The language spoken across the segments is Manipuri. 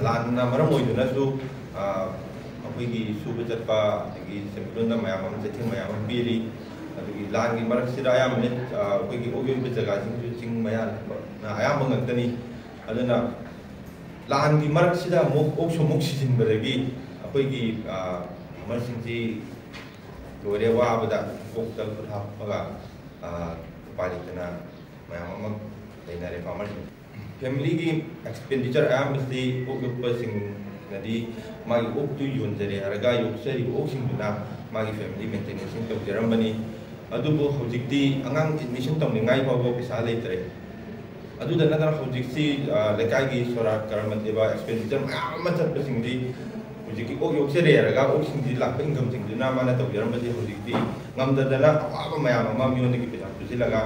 ꯂꯥꯟꯅ ꯃꯔꯝ ꯑꯣꯏꯗꯨꯅꯁꯨ ꯑꯩꯈꯣꯏꯒꯤ ꯁꯨꯕ ꯆꯠꯄ ꯑꯗꯒꯤ ꯁꯦꯟꯃꯤꯠꯂꯣꯟꯗ ꯃꯌꯥꯝ ꯑꯃ ꯆꯩꯊꯦꯡ ꯃꯌꯥꯝ ꯑꯃ ꯄꯤꯔꯤ ꯑꯗꯒꯤ ꯂꯥꯟꯒꯤ ꯃꯔꯛꯁꯤꯗ ꯑꯌꯥꯝꯕꯅ ꯑꯩꯈꯣꯏꯒꯤ ꯑꯣꯏꯕ ꯖꯒꯥꯁꯤꯡꯁꯨ ꯆꯤꯡ ꯃꯌꯥꯅ ꯑꯌꯥꯝꯕ ꯉꯥꯛꯇꯅꯤ ꯑꯗꯨꯅ ꯂꯥꯟꯒꯤ ꯃꯔꯛꯁꯤꯗ ꯑꯣꯛꯁꯨ ꯑꯃꯨꯛ ꯁꯤꯖꯤꯟꯕꯗꯒꯤ ꯑꯩꯈꯣꯏꯒꯤ ꯐꯥꯔꯃꯔꯁꯤꯡꯁꯤ ꯂꯣꯏꯔꯦ ꯋꯥꯕꯗ ꯀꯣꯛꯇ ꯈꯨꯠ ꯍꯥꯞꯄꯒ ꯎꯄꯥꯏ ꯂꯩꯇꯅ ꯃꯌꯥꯝ ꯑꯃ ꯂꯩꯅꯔꯦ ꯐꯥꯔꯃꯔꯁꯤꯡ ꯐꯦꯃꯤꯂꯤꯒꯤ ꯑꯦꯛꯁꯄꯦꯟꯗꯤꯆꯔ ꯑꯌꯥꯝꯕꯁꯤ ꯑꯣꯛ ꯌꯣꯛꯄꯁꯤꯡꯅꯗꯤ मागी ओक्तु योंजरे हरगा योक्सरी ओक्सिंगुना मागी फैमिली मेंटेनेंस तौजरंबनी अदुबो हौजिक्ति अंगांग एडमिशन तौनिंगाई फावबो पैसा लेतरे अदुदा नगर हौजिक्सि लेकाइगी सोरा करमदेबा एक्सपेंडिचर मयाम अमा चटपसिंगदि हौजिक्ति ओक योक्सरे हरगा ओक्सिंगदि लाक्पा इनकम सिंगदुना माना तौजरंबदि हौजिक्ति ngamdadana अवाबा मयाम अमा मियोनदि पैसा पुजिलगा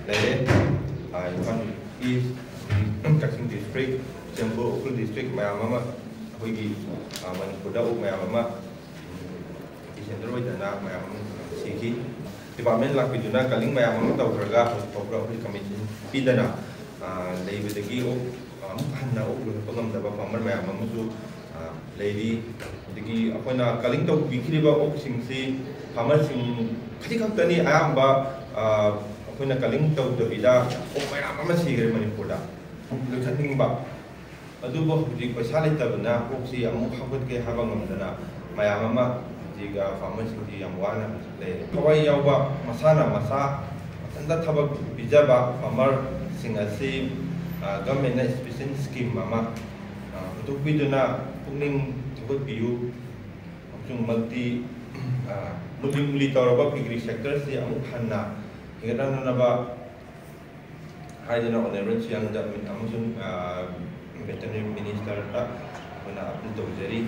लेरे इम्फाल ईस्ट कक्सिंग डिस्ट्रिक्ट चेंबूर उखुल डिस्ट्रिक्ट मयाम अमा अखोइगी मनपुरदा ओक मयाम अमा सेंटर ओइदना मयाम सिखि डिपार्टमेंट लाक्पिदुना कलिंग मयाम अमा तौखरगा तौखरा अखोइ कमिशन पिदना लेबदगी ओक हन्ना ओक लोपंगमदबा फार्मर मयाम अमसु लेरी दगी अखोइना कलिंग तौ बिखिरिबा ओक सिंगसि फार्मर सिंग खतिखक्तनी आयाम्बा अखोइना कलिंग तौ दबिदा ओक मयाम अमा सिगरे मणिपुरदा लोखनिंगबा अदुबो हुजिक पैसा लेतबना ओक्सि अमुक हागतके हाबा ngमदना मयाम अमा जिगा फार्मर सिंगि याम वाना ले खवाई यावबा मसाना मसा अतंदा थबक बिजाबा फार्मर सिंग असि गवर्नमेंट ना स्पेशल स्कीम अमा पुतुकबिदुना पुनिंग थबक बियु अमसुंग मल्टी मुलिमुली तौरबा पिग्री सेक्टर से अमुक हन्ना हिगदाननबा हाइदना ऑनरेबल सियांग दा अमसुंग वेटरनरी मिनिस्टर ता अपील तौजरी।